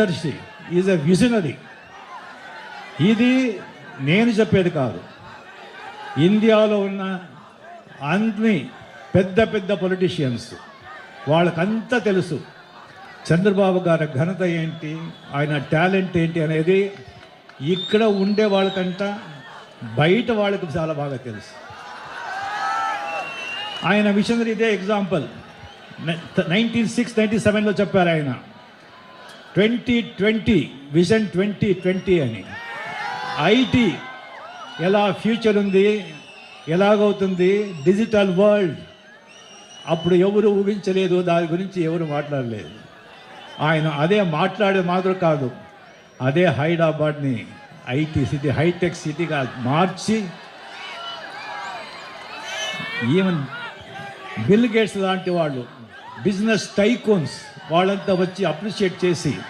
Darsi is a visionary. ఇది నేను చెప్పేది కాదు, ఇండియాలో ఉన్న అన్ని పెద్ద పెద్ద పొలిటీషియన్స్ వాళ్ళకంతా తెలుసు చంద్రబాబు గారి ఘనత ఏంటి, ఆయన టాలెంట్ ఏంటి అనేది ఇక్కడ ఉండే వాళ్ళకంట బయట వాళ్ళకి చాలా బాగా తెలుసు. ఆయన విషనరీ ఇదే ఎగ్జాంపుల్. 1997లో చెప్పారు ఆయన 2020 విజన్ 2020 అని. ఐటీ ఎలా ఫ్యూచర్ ఉంది, ఎలాగవుతుంది, డిజిటల్ వరల్డ్ అప్పుడు ఎవరు ఊహించలేదు, దాని గురించి ఎవరు మాట్లాడలేదు. ఆయన అదే మాట్లాడే మాత్రం కాదు, అదే హైదరాబాద్ని ఐటీ సిటీ, హైటెక్ సిటీగా మార్చి ఈవెన్ బిల్ గేట్స్ లాంటి వాళ్ళు, బిజినెస్ టైకూన్స్ వాళ్ళంతా వచ్చి అప్రిషియేట్ చేసి